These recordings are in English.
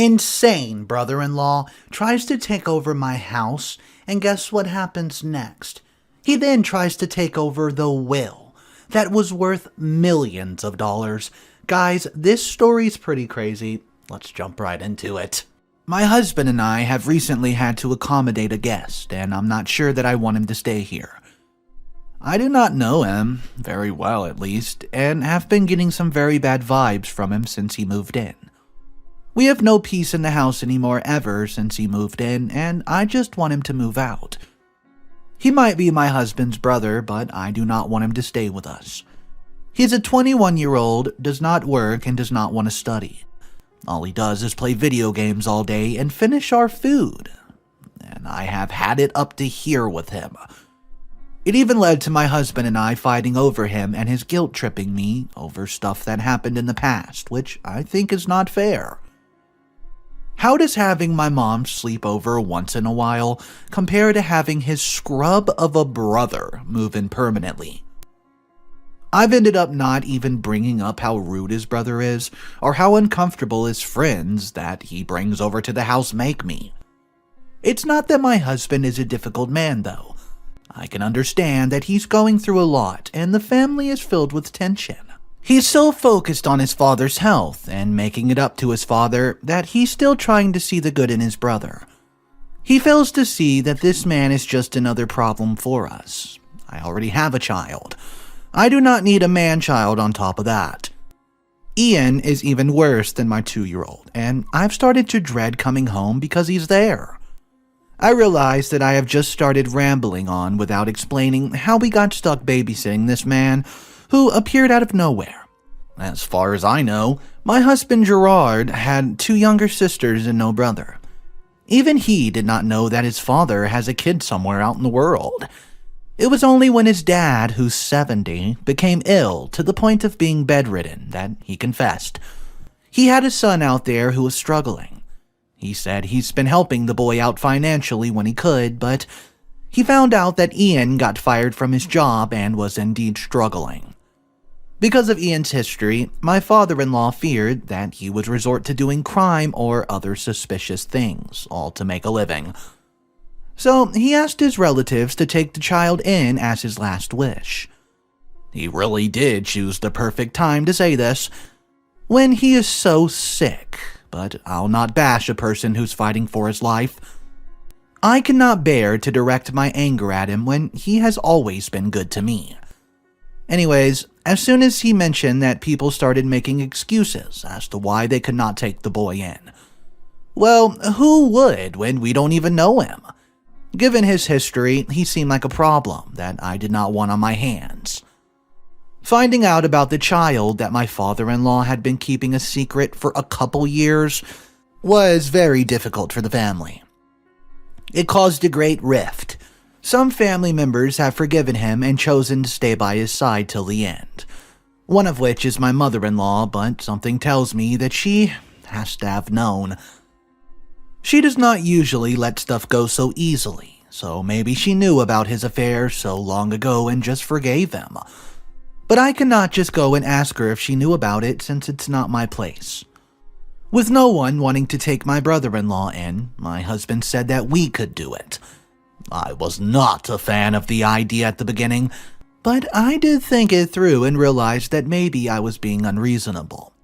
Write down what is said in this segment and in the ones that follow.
insane brother-in-law tries to take over my house, and guess what happens next? He then tries to take over the will that was worth millions of dollars. Guys, this story's pretty crazy. Let's jump right into it. My husband and I have recently had to accommodate a guest, and I'm not sure that I want him to stay here. I do not know him, very well at least, and have been getting some very bad vibes from him since he moved in. We have no peace in the house anymore ever since he moved in, and I just want him to move out. He might be my husband's brother, but I do not want him to stay with us. He's a 21-year-old, does not work, and does not want to study. All he does is play video games all day and finish our food. And I have had it up to here with him. It even led to my husband and I fighting over him and his guilt-tripping me over stuff that happened in the past, which I think is not fair. How does having my mom sleep over once in a while compare to having his scrub of a brother move in permanently? I've ended up not even bringing up how rude his brother is, or how uncomfortable his friends that he brings over to the house make me. It's not that my husband is a difficult man, though. I can understand that he's going through a lot, and the family is filled with tension. He's so focused on his father's health and making it up to his father that he's still trying to see the good in his brother. He fails to see that this man is just another problem for us. I already have a child. I do not need a man-child on top of that. Ian is even worse than my 2-year-old, and I've started to dread coming home because he's there. I realize that I have just started rambling on without explaining how we got stuck babysitting this man who appeared out of nowhere. As far as I know, my husband Gerard had 2 younger sisters and no brother. Even he did not know that his father has a kid somewhere out in the world. It was only when his dad, who's 70, became ill to the point of being bedridden that he confessed. He had a son out there who was struggling. He said he's been helping the boy out financially when he could, but he found out that Ian got fired from his job and was indeed struggling. Because of Ian's history, my father-in-law feared that he would resort to doing crime or other suspicious things, all to make a living. So he asked his relatives to take the child in as his last wish. He really did choose the perfect time to say this, when he is so sick, but I'll not bash a person who's fighting for his life. I cannot bear to direct my anger at him when he has always been good to me. Anyways, as soon as he mentioned that, people started making excuses as to why they could not take the boy in. Well, who would when we don't even know him? Given his history, he seemed like a problem that I did not want on my hands. Finding out about the child that my father-in-law had been keeping a secret for a couple years was very difficult for the family. It caused a great rift. Some family members have forgiven him and chosen to stay by his side till the end. One of which is my mother-in-law, but something tells me that she has to have known. She does not usually let stuff go so easily, so maybe she knew about his affair so long ago and just forgave him. But I cannot just go and ask her if she knew about it since it's not my place. With no one wanting to take my brother-in-law in, my husband said that we could do it. I was not a fan of the idea at the beginning, but I did think it through and realized that maybe I was being unreasonable.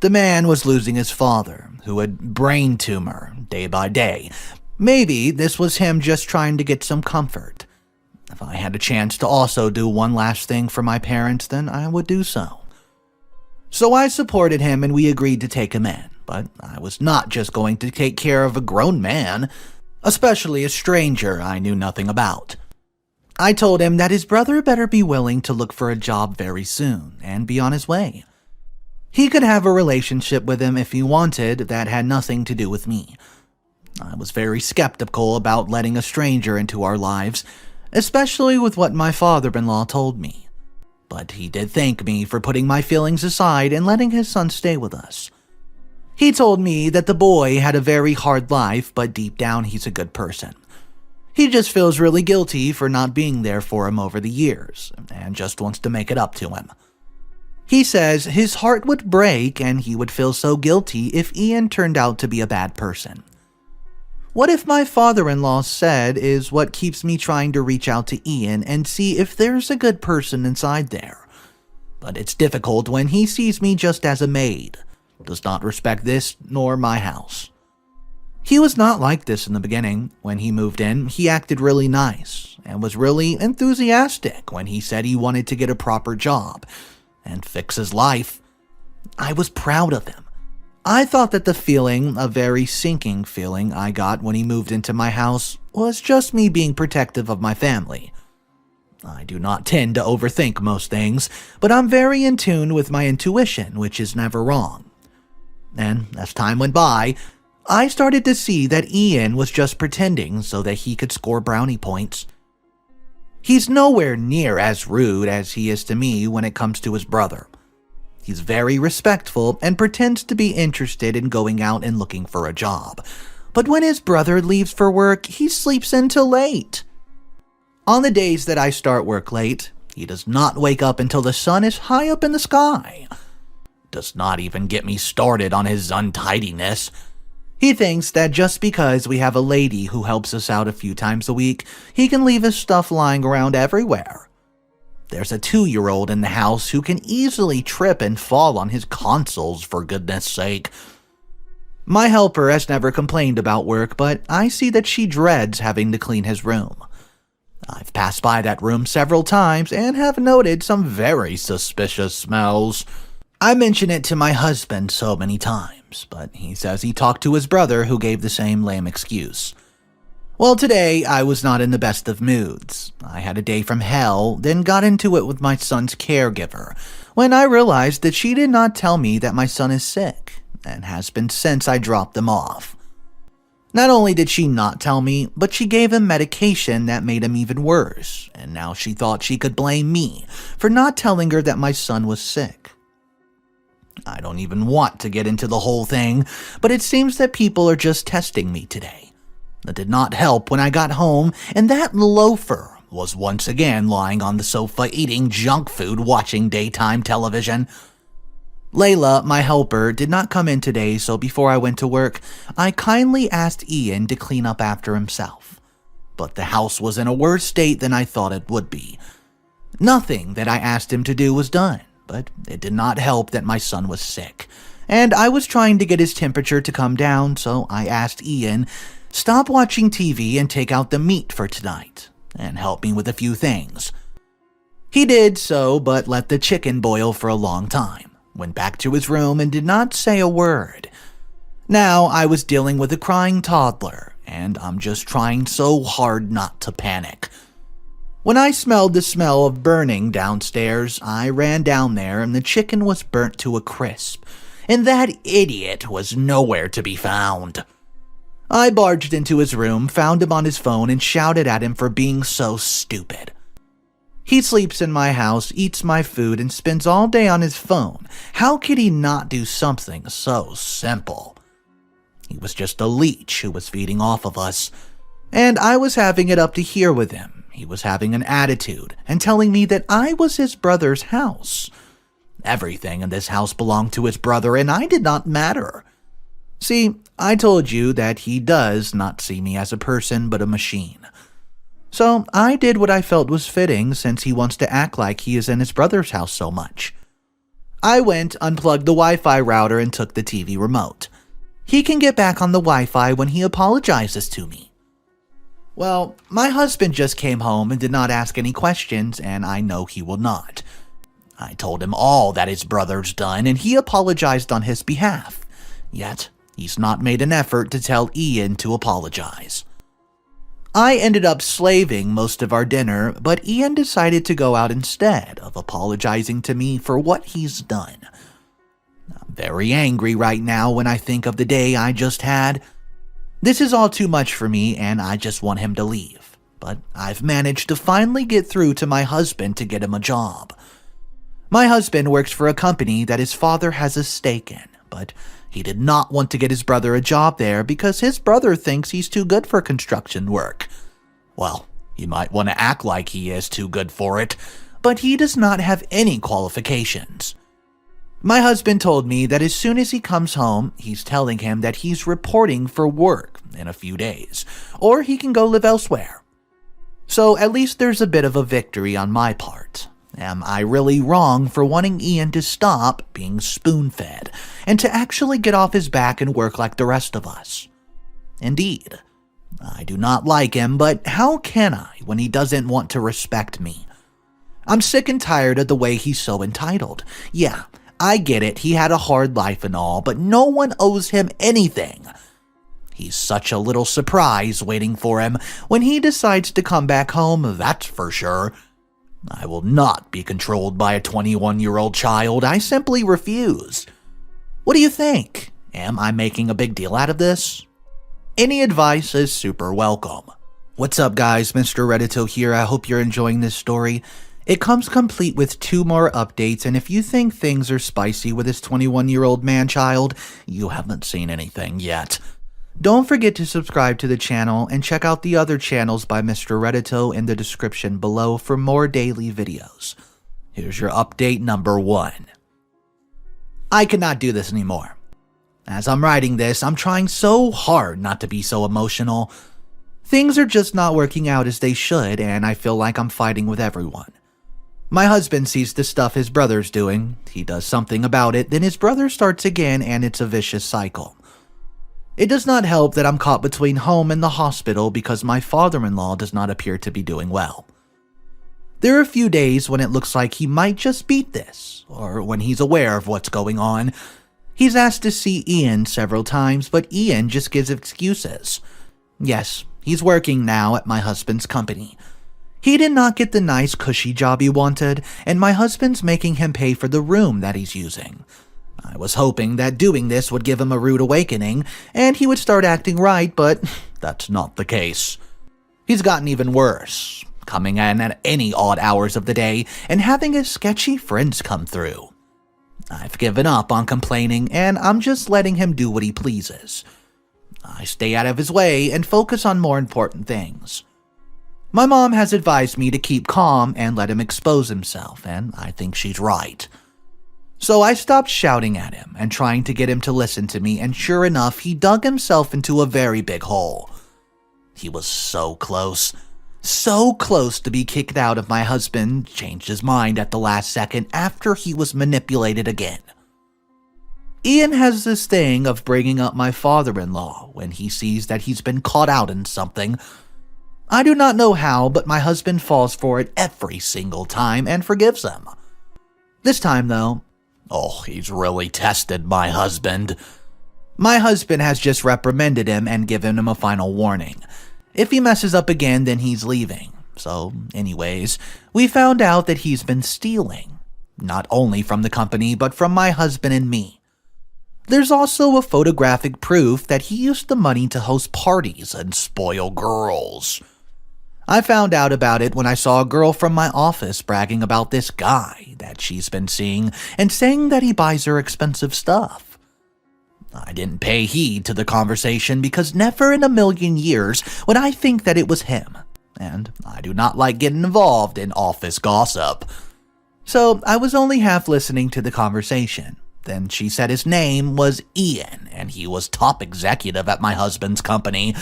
The man was losing his father, who had brain tumor, day by day. Maybe this was him just trying to get some comfort. If I had a chance to also do one last thing for my parents, then I would do so. So I supported him and we agreed to take him in, but I was not just going to take care of a grown man, especially a stranger I knew nothing about. I told him that his brother better be willing to look for a job very soon and be on his way. He could have a relationship with him if he wanted that had nothing to do with me. I was very skeptical about letting a stranger into our lives, especially with what my father-in-law told me. But he did thank me for putting my feelings aside and letting his son stay with us. He told me that the boy had a very hard life, but deep down he's a good person. He just feels really guilty for not being there for him over the years, and just wants to make it up to him. He says his heart would break and he would feel so guilty if Ian turned out to be a bad person. What if my father-in-law said is what keeps me trying to reach out to Ian and see if there's a good person inside there. But it's difficult when he sees me just as a maid, does not respect this nor my house. He was not like this in the beginning. When he moved in, he acted really nice and was really enthusiastic when he said he wanted to get a proper job and fix his life. I was proud of him. I thought that the feeling, a very sinking feeling I got when he moved into my house, was just me being protective of my family. I do not tend to overthink most things, but I'm very in tune with my intuition, which is never wrong. And as time went by, I started to see that Ian was just pretending so that he could score brownie points. He's nowhere near as rude as he is to me when it comes to his brother. He's very respectful and pretends to be interested in going out and looking for a job. But when his brother leaves for work, he sleeps until late. On the days that I start work late, he does not wake up until the sun is high up in the sky. Does not even get me started on his untidiness. He thinks that just because we have a lady who helps us out a few times a week, he can leave his stuff lying around everywhere. There's a 2-year-old in the house who can easily trip and fall on his consoles, for goodness sake. My helper has never complained about work, but I see that she dreads having to clean his room. I've passed by that room several times and have noted some very suspicious smells. I mention it to my husband so many times, but he says he talked to his brother who gave the same lame excuse. Well, today I was not in the best of moods. I had a day from hell, then got into it with my son's caregiver, when I realized that she did not tell me that my son is sick, and has been since I dropped them off. Not only did she not tell me, but she gave him medication that made him even worse, and now she thought she could blame me for not telling her that my son was sick. I don't even want to get into the whole thing, but it seems that people are just testing me today. That did not help when I got home, and that loafer was once again lying on the sofa eating junk food watching daytime television. Layla, my helper, did not come in today, so before I went to work, I kindly asked Ian to clean up after himself. But the house was in a worse state than I thought it would be. Nothing that I asked him to do was done, but it did not help that my son was sick, and I was trying to get his temperature to come down, so I asked Ian, stop watching TV and take out the meat for tonight, and help me with a few things. He did so, but let the chicken boil for a long time. Went back to his room and did not say a word. Now I was dealing with a crying toddler, and I'm just trying so hard not to panic. When I smelled the smell of burning downstairs, I ran down there and the chicken was burnt to a crisp, and that idiot was nowhere to be found. I barged into his room, found him on his phone, and shouted at him for being so stupid. He sleeps in my house, eats my food, and spends all day on his phone. How could he not do something so simple? He was just a leech who was feeding off of us, and I was having it up to here with him. He was having an attitude and telling me that I was his brother's house. Everything in this house belonged to his brother, and I did not matter. See, I told you that he does not see me as a person but a machine. So I did what I felt was fitting since he wants to act like he is in his brother's house so much. I went, unplugged the Wi-Fi router, and took the TV remote. He can get back on the Wi-Fi when he apologizes to me. Well, my husband just came home and did not ask any questions, and I know he will not. I told him all that his brother's done, and he apologized on his behalf. Yet, he's not made an effort to tell Ian to apologize. I ended up slaving most of our dinner, but Ian decided to go out instead of apologizing to me for what he's done. I'm very angry right now when I think of the day I just had. This is all too much for me, and I just want him to leave. But I've managed to finally get through to my husband to get him a job. My husband works for a company that his father has a stake in, but he did not want to get his brother a job there because his brother thinks he's too good for construction work. Well, he might want to act like he is too good for it, but he does not have any qualifications. My husband told me that as soon as he comes home, he's telling him that he's reporting for work in a few days, or he can go live elsewhere. So at least there's a bit of a victory on my part. Am I really wrong for wanting Ian to stop being spoon-fed and to actually get off his back and work like the rest of us? Indeed. I do not like him, but how can I when he doesn't want to respect me? I'm sick and tired of the way he's so entitled. Yeah, I get it, he had a hard life and all, but no one owes him anything. He's such a little surprise waiting for him when he decides to come back home, that's for sure. I will not be controlled by a 21-year-old child. I simply refuse. What do you think? Am I making a big deal out of this? Any advice is super welcome. What's up, guys? Mr. Reddito here. I hope you're enjoying this story. It comes complete with 2 more updates, and if you think things are spicy with this 21-year-old man-child, you haven't seen anything yet. Don't forget to subscribe to the channel and check out the other channels by Mr. Reddito in the description below for more daily videos. Here's your update number 1. I cannot do this anymore. As I'm writing this, I'm trying so hard not to be so emotional. Things are just not working out as they should, and I feel like I'm fighting with everyone. My husband sees the stuff his brother's doing, he does something about it, then his brother starts again, and it's a vicious cycle. It does not help that I'm caught between home and the hospital because my father-in-law does not appear to be doing well. There are a few days when it looks like he might just beat this, or when he's aware of what's going on. He's asked to see Ian several times, but Ian just gives excuses. Yes, he's working now at my husband's company. He did not get the nice cushy job he wanted, and my husband's making him pay for the room that he's using. I was hoping that doing this would give him a rude awakening, and he would start acting right, but that's not the case. He's gotten even worse, coming in at any odd hours of the day and having his sketchy friends come through. I've given up on complaining, and I'm just letting him do what he pleases. I stay out of his way and focus on more important things. My mom has advised me to keep calm and let him expose himself, and I think she's right. So I stopped shouting at him and trying to get him to listen to me, and sure enough, he dug himself into a very big hole. He was so close to be kicked out if my husband changed his mind at the last second after he was manipulated again. Ian has this thing of bringing up my father-in-law when he sees that he's been caught out in something. I do not know how, but my husband falls for it every single time and forgives him. This time, though, he's really tested my husband. My husband has just reprimanded him and given him a final warning. If he messes up again, then he's leaving. So, anyways, we found out that he's been stealing. Not only from the company, but from my husband and me. There's also a photographic proof that he used the money to host parties and spoil girls. I found out about it when I saw a girl from my office bragging about this guy that she's been seeing and saying that he buys her expensive stuff. I didn't pay heed to the conversation because never in a million years would I think that it was him, and I do not like getting involved in office gossip. So I was only half listening to the conversation. Then she said his name was Ian, and he was top executive at my husband's company.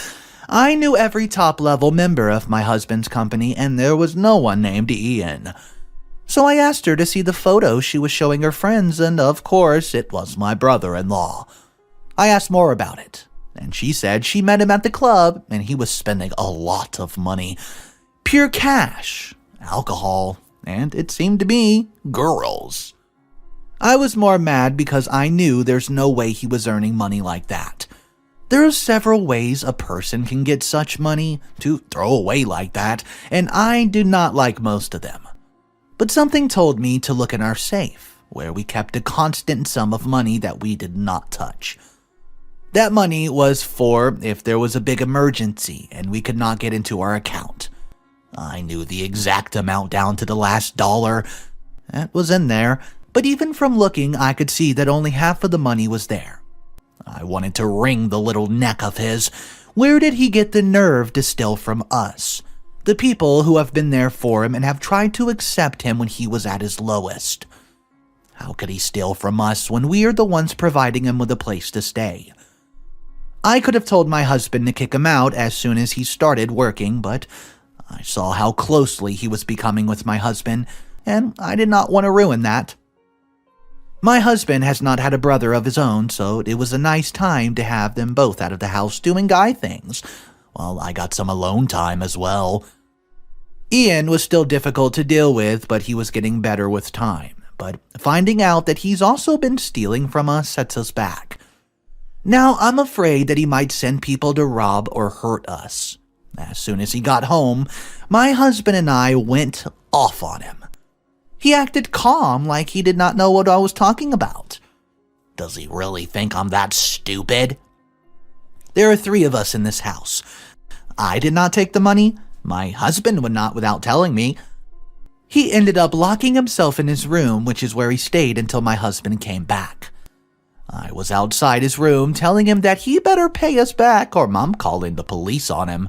I knew every top-level member of my husband's company, and there was no one named Ian. So I asked her to see the photo she was showing her friends, and of course, it was my brother-in-law. I asked more about it, and she said she met him at the club, and he was spending a lot of money. Pure cash, alcohol, and it seemed to be girls. I was more mad because I knew there's no way he was earning money like that. There are several ways a person can get such money to throw away like that, and I do not like most of them. But something told me to look in our safe, where we kept a constant sum of money that we did not touch. That money was for if there was a big emergency and we could not get into our account. I knew the exact amount down to the last dollar. That was in there, but even from looking, I could see that only half of the money was there. I wanted to wring the little neck of his. Where did he get the nerve to steal from us? The people who have been there for him and have tried to accept him when he was at his lowest. How could he steal from us when we are the ones providing him with a place to stay? I could have told my husband to kick him out as soon as he started working, but I saw how closely he was becoming with my husband, and I did not want to ruin that. My husband has not had a brother of his own, so it was a nice time to have them both out of the house doing guy things. Well, I got some alone time as well. Ian was still difficult to deal with, but he was getting better with time. But finding out that he's also been stealing from us sets us back. Now I'm afraid that he might send people to rob or hurt us. As soon as he got home, my husband and I went off on him. He acted calm, like he did not know what I was talking about. Does he really think I'm that stupid? There are 3 of us in this house. I did not take the money. My husband would not without telling me. He ended up locking himself in his room, which is where he stayed until my husband came back. I was outside his room telling him that he better pay us back or I'm calling the police on him.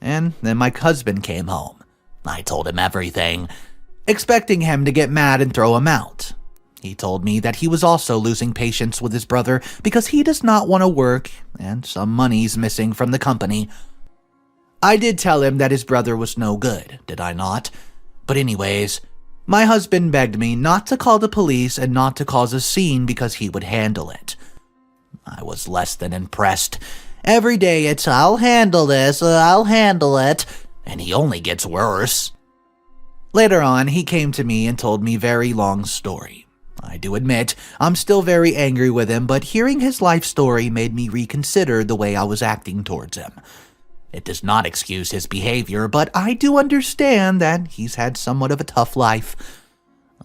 And then my husband came home. I told him everything, expecting him to get mad and throw him out. He told me that he was also losing patience with his brother because he does not want to work and some money's missing from the company. I did tell him that his brother was no good, did I not? But anyways, my husband begged me not to call the police and not to cause a scene because he would handle it. I was less than impressed. Every day it's, I'll handle this, I'll handle it, and he only gets worse. Later on, he came to me and told me a very long story. I do admit, I'm still very angry with him, but hearing his life story made me reconsider the way I was acting towards him. It does not excuse his behavior, but I do understand that he's had somewhat of a tough life.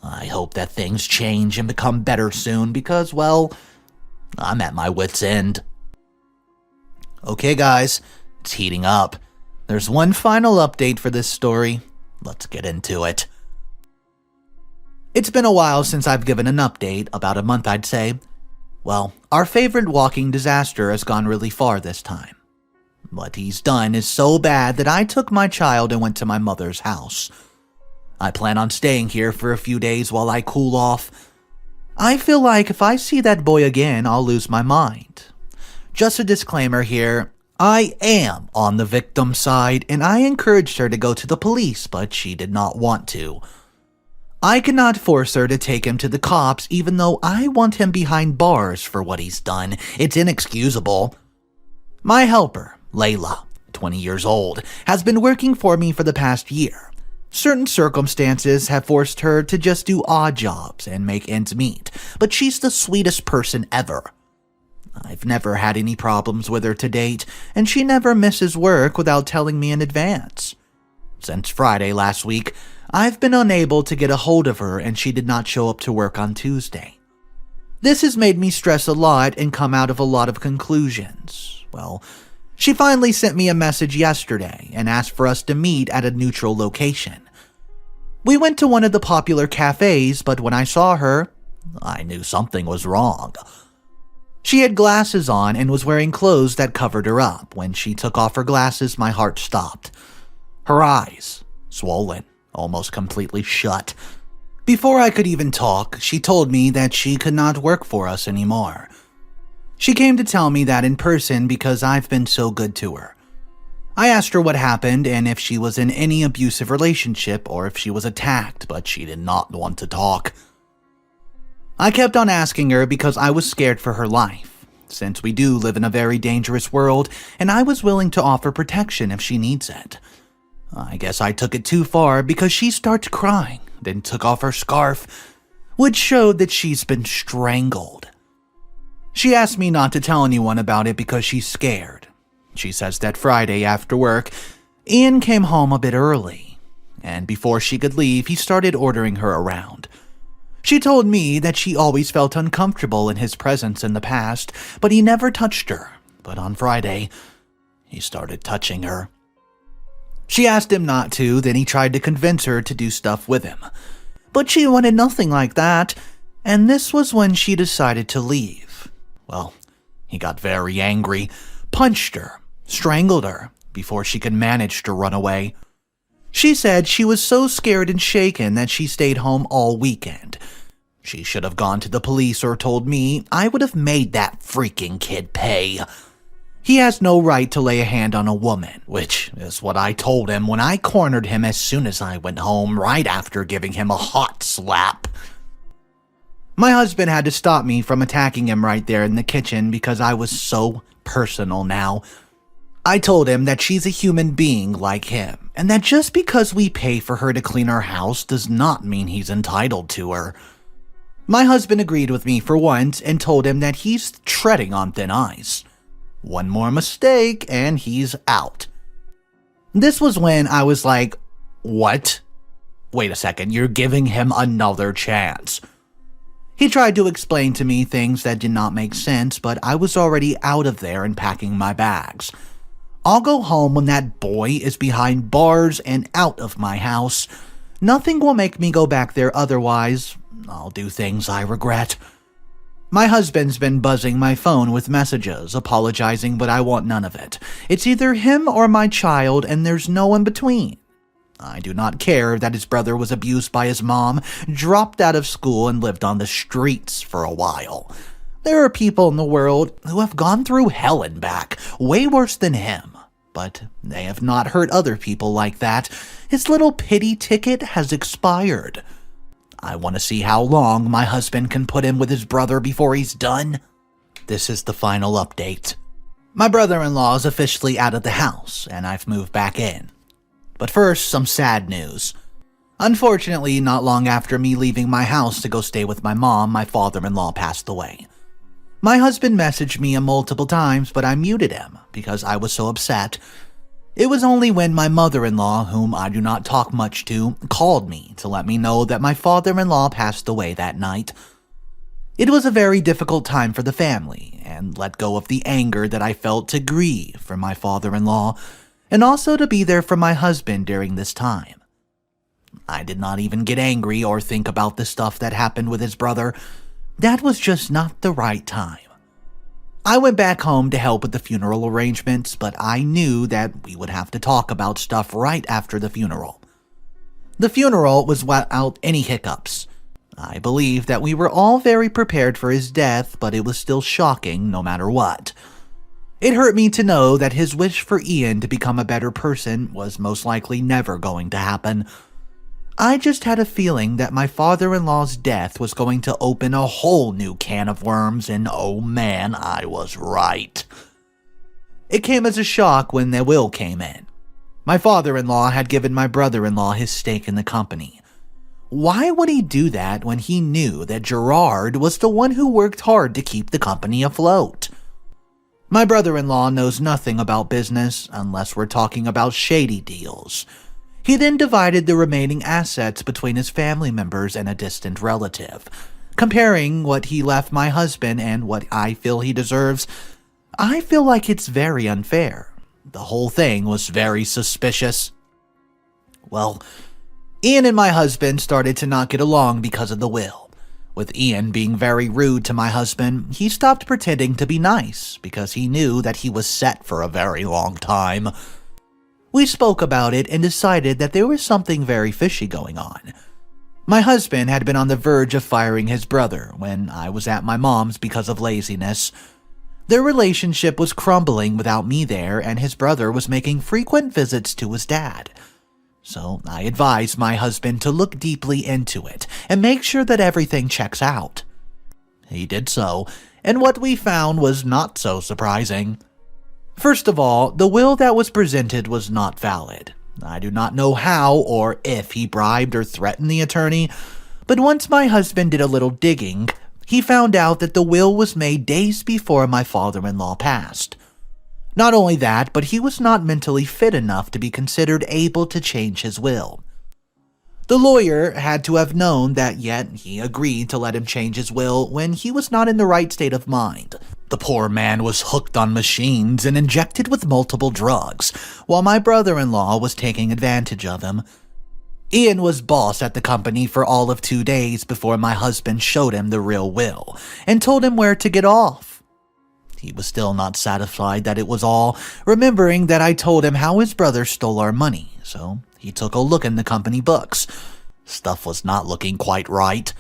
I hope that things change and become better soon because, well, I'm at my wit's end. Okay, guys, it's heating up. There's one final update for this story. Let's get into it. It's been a while since I've given an update, about a month I'd say. Well, our favorite walking disaster has gone really far this time. What he's done is so bad that I took my child and went to my mother's house. I plan on staying here for a few days while I cool off. I feel like if I see that boy again, I'll lose my mind. Just a disclaimer here, I am on the victim's side and I encouraged her to go to the police, but she did not want to. I cannot force her to take him to the cops even though I want him behind bars for what he's done. It's inexcusable. My helper, Layla, 20 years old, has been working for me for the past year. Certain circumstances have forced her to just do odd jobs and make ends meet, but she's the sweetest person ever. I've never had any problems with her to date, and she never misses work without telling me in advance. Since Friday last week, I've been unable to get a hold of her and she did not show up to work on Tuesday. This has made me stress a lot and come out of a lot of conclusions. Well, she finally sent me a message yesterday and asked for us to meet at a neutral location. We went to one of the popular cafes, but when I saw her, I knew something was wrong. She had glasses on and was wearing clothes that covered her up. When she took off her glasses, my heart stopped. Her eyes, swollen, almost completely shut. Before I could even talk, she told me that she could not work for us anymore. She came to tell me that in person because I've been so good to her. I asked her what happened and if she was in any abusive relationship or if she was attacked, but she did not want to talk. I kept on asking her because I was scared for her life, since we do live in a very dangerous world, and I was willing to offer protection if she needs it. I guess I took it too far because she started crying, then took off her scarf, which showed that she's been strangled. She asked me not to tell anyone about it because she's scared. She says that Friday after work, Ian came home a bit early, and before she could leave, he started ordering her around. She told me that she always felt uncomfortable in his presence in the past, but he never touched her. But on Friday, he started touching her. She asked him not to, then he tried to convince her to do stuff with him. But she wanted nothing like that, and this was when she decided to leave. Well, he got very angry, punched her, strangled her, before she could manage to run away. She said she was so scared and shaken that she stayed home all weekend. She should have gone to the police or told me. I would have made that freaking kid pay. He has no right to lay a hand on a woman, which is what I told him when I cornered him as soon as I went home, right after giving him a hot slap. My husband had to stop me from attacking him right there in the kitchen because I was so personal now. I told him that she's a human being like him, and that just because we pay for her to clean our house does not mean he's entitled to her. My husband agreed with me for once and told him that he's treading on thin ice. One more mistake and he's out. This was when I was like, what? Wait a second, you're giving him another chance. He tried to explain to me things that did not make sense, but I was already out of there and packing my bags. I'll go home when that boy is behind bars and out of my house. Nothing will make me go back there otherwise. I'll do things I regret. My husband's been buzzing my phone with messages, apologizing, but I want none of it. It's either him or my child, and there's no in between. I do not care that his brother was abused by his mom, dropped out of school, and lived on the streets for a while. There are people in the world who have gone through hell and back, way worse than him, but they have not hurt other people like that. His little pity ticket has expired. I want to see how long my husband can put in with his brother before he's done. This is the final update. My brother-in-law is officially out of the house, and I've moved back in. But first, some sad news. Unfortunately, not long after me leaving my house to go stay with my mom, my father-in-law passed away. My husband messaged me multiple times, but I muted him because I was so upset. It was only when my mother-in-law, whom I do not talk much to, called me to let me know that my father-in-law passed away that night. It was a very difficult time for the family, and let go of the anger that I felt to grieve for my father-in-law, and also to be there for my husband during this time. I did not even get angry or think about the stuff that happened with his brother. That was just not the right time. I went back home to help with the funeral arrangements, but I knew that we would have to talk about stuff right after the funeral. The funeral was without any hiccups. I believe that we were all very prepared for his death, but it was still shocking no matter what. It hurt me to know that his wish for Ian to become a better person was most likely never going to happen. I just had a feeling that my father-in-law's death was going to open a whole new can of worms, and oh man, I was right. It came as a shock when the will came in. My father-in-law had given my brother-in-law his stake in the company. Why would he do that when he knew that Gerard was the one who worked hard to keep the company afloat? My brother-in-law knows nothing about business unless we're talking about shady deals. He then divided the remaining assets between his family members and a distant relative. Comparing what he left my husband and what I feel he deserves, I feel like it's very unfair. The whole thing was very suspicious. Well, Ian and my husband started to not get along because of the will. With Ian being very rude to my husband, he stopped pretending to be nice because he knew that he was set for a very long time. We spoke about it and decided that there was something very fishy going on. My husband had been on the verge of firing his brother when I was at my mom's because of laziness. Their relationship was crumbling without me there, and his brother was making frequent visits to his dad. So I advised my husband to look deeply into it and make sure that everything checks out. He did so, and what we found was not so surprising. First of all, the will that was presented was not valid. I do not know how or if he bribed or threatened the attorney, but once my husband did a little digging, he found out that the will was made days before my father-in-law passed. Not only that, but he was not mentally fit enough to be considered able to change his will. The lawyer had to have known that, yet he agreed to let him change his will when he was not in the right state of mind. The poor man was hooked on machines and injected with multiple drugs, while my brother-in-law was taking advantage of him. Ian was boss at the company for all of 2 days before my husband showed him the real will and told him where to get off. He was still not satisfied that it was all, remembering that I told him how his brother stole our money, so he took a look in the company books. Stuff was not looking quite right.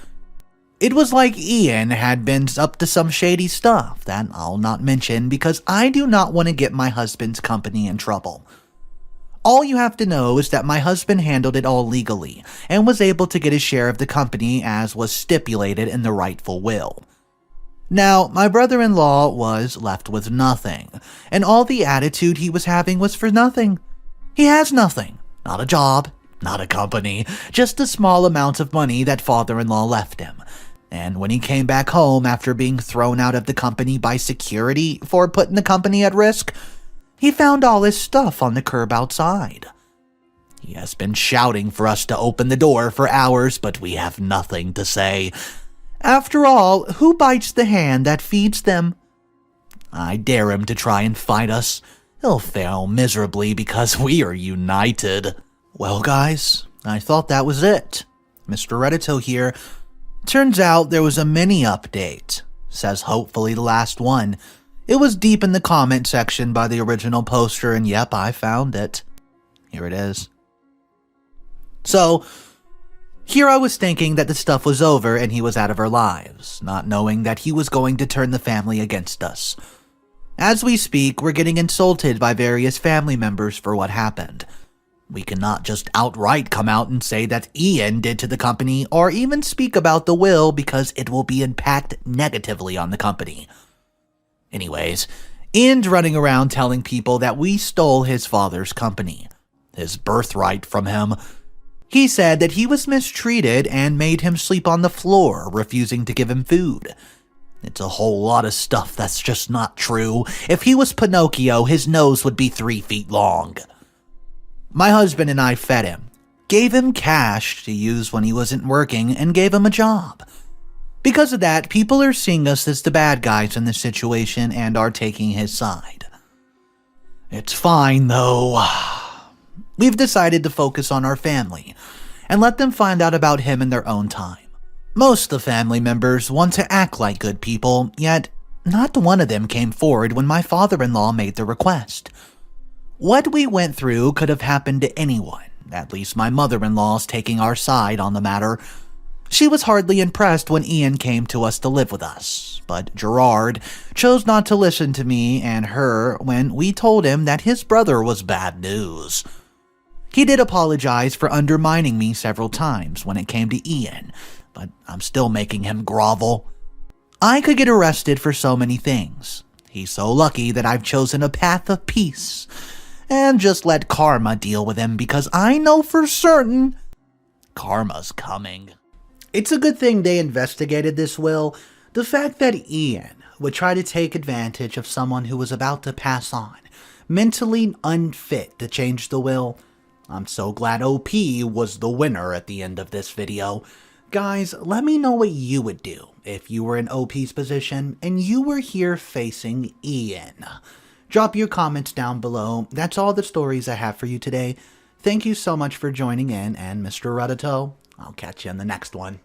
It was like Ian had been up to some shady stuff that I'll not mention because I do not want to get my husband's company in trouble. All you have to know is that my husband handled it all legally and was able to get his share of the company as was stipulated in the rightful will. Now, my brother-in-law was left with nothing, and all the attitude he was having was for nothing. He has nothing. Not a job, not a company, just a small amount of money that father-in-law left him. And when he came back home after being thrown out of the company by security for putting the company at risk, he found all his stuff on the curb outside. He has been shouting for us to open the door for hours, but we have nothing to say. After all, who bites the hand that feeds them? I dare him to try and fight us. He'll fail miserably because we are united. Well, guys, I thought that was it. Mr. Reddito here. Turns out there was a mini update. Says hopefully the last one. It was deep in the comment section by the original poster, and yep, I found it. Here it is. So, here I was thinking that the stuff was over and he was out of our lives, not knowing that he was going to turn the family against us. As we speak, we're getting insulted by various family members for what happened. We cannot just outright come out and say that Ian did to the company or even speak about the will because it will be impact negatively on the company. Anyways, Ian's running around telling people that we stole his father's company, his birthright from him. He said that he was mistreated and made him sleep on the floor, refusing to give him food. It's a whole lot of stuff that's just not true. If he was Pinocchio, his nose would be 3 feet long. My husband and I fed him, gave him cash to use when he wasn't working, and gave him a job. Because of that, people are seeing us as the bad guys in this situation and are taking his side. It's fine, though. We've decided to focus on our family and let them find out about him in their own time. Most of the family members want to act like good people, yet not one of them came forward when my father-in-law made the request. What we went through could have happened to anyone. At least my mother-in-law's taking our side on the matter. She was hardly impressed when Ian came to us to live with us, but Gerard chose not to listen to me and her when we told him that his brother was bad news. He did apologize for undermining me several times when it came to Ian, but I'm still making him grovel. I could get arrested for so many things. He's so lucky that I've chosen a path of peace and just let karma deal with him because I know for certain karma's coming. It's a good thing they investigated this will. The fact that Ian would try to take advantage of someone who was about to pass on, mentally unfit to change the will. I'm so glad OP was the winner at the end of this video. Guys, let me know what you would do if you were in OP's position and you were here facing Ian. Drop your comments down below. That's all the stories I have for you today. Thank you so much for joining in, and Mr. Reddito, I'll catch you in the next one.